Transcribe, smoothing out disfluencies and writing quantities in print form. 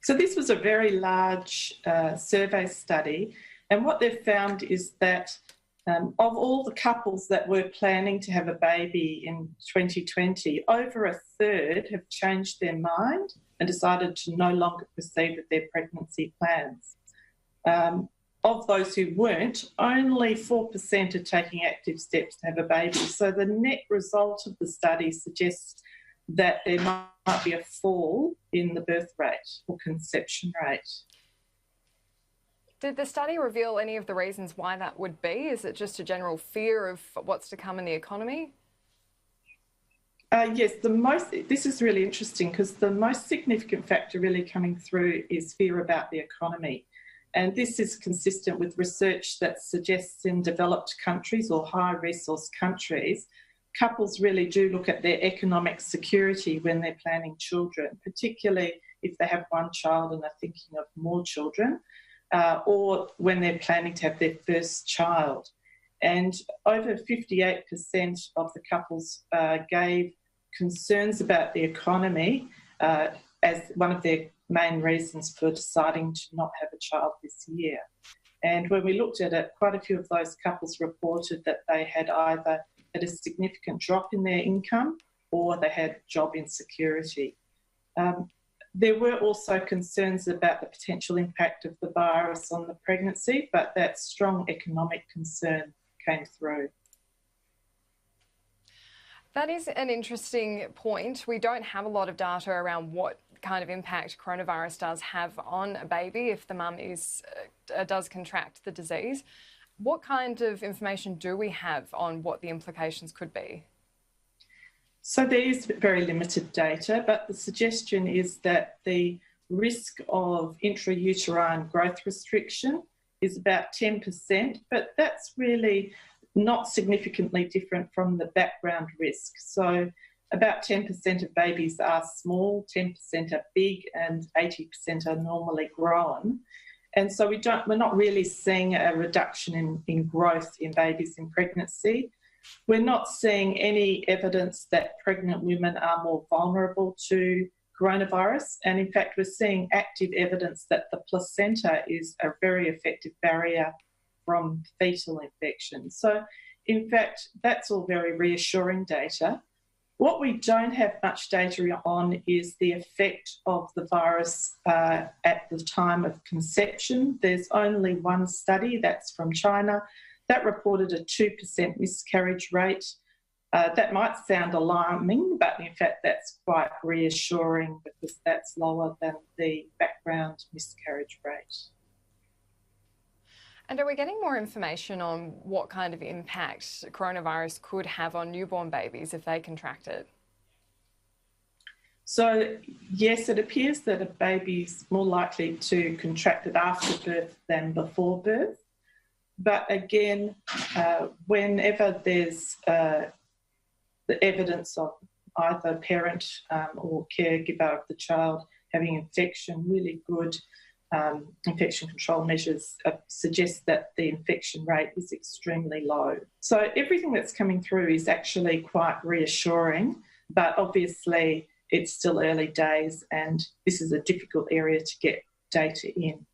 So this was a very large survey study, and what they've found is that of all the couples that were planning to have a baby in 2020, over a third have changed their mind and decided to no longer proceed with their pregnancy plans. Of those who weren't, only 4% are taking active steps to have a baby. So the net result of the study suggests that there might be a fall in the birth rate or conception rate. Did the study reveal any of the reasons why that would be? Is it just a general fear of what's to come in the economy? Yes, this is really interesting because the most significant factor really coming through is fear about the economy. And this is consistent with research that suggests in developed countries or high resource countries, couples really do look at their economic security when they're planning children, particularly if they have one child and are thinking of more children, or when they're planning to have their first child. And over 58% of the couples gave concerns about the economy as one of their main reasons for deciding to not have a child this year. And when we looked at it, quite a few of those couples reported that they had either had a significant drop in their income or they had job insecurity. There were also concerns about the potential impact of the virus on the pregnancy, but that strong economic concern came through. That is an interesting point. We don't have a lot of data around what kind of impact coronavirus does have on a baby if the mum does contract the disease. What kind of information do we have on what the implications could be? So there is very limited data, but the suggestion is that the risk of intrauterine growth restriction is about 10%, but that's really not significantly different from the background risk. So about 10% of babies are small, 10% are big, and 80% are normally grown. And so we're not really seeing a reduction in growth in babies in pregnancy. We're not seeing any evidence that pregnant women are more vulnerable to coronavirus. And in fact, we're seeing active evidence that the placenta is a very effective barrier from fetal infection. So in fact, that's all very reassuring data. What we don't have much data on is the effect of the virus at the time of conception. There's only one study, that's from China, that reported a 2% miscarriage rate. That might sound alarming, but in fact that's quite reassuring because that's lower than the background miscarriage rate. And are we getting more information on what kind of impact coronavirus could have on newborn babies if they contract it? So, yes, it appears that a baby's more likely to contract it after birth than before birth. But again, whenever there's the evidence of either parent or caregiver of the child having infection, really good infection control measures suggest that the infection rate is extremely low. So everything that's coming through is actually quite reassuring, but obviously it's still early days and this is a difficult area to get data in.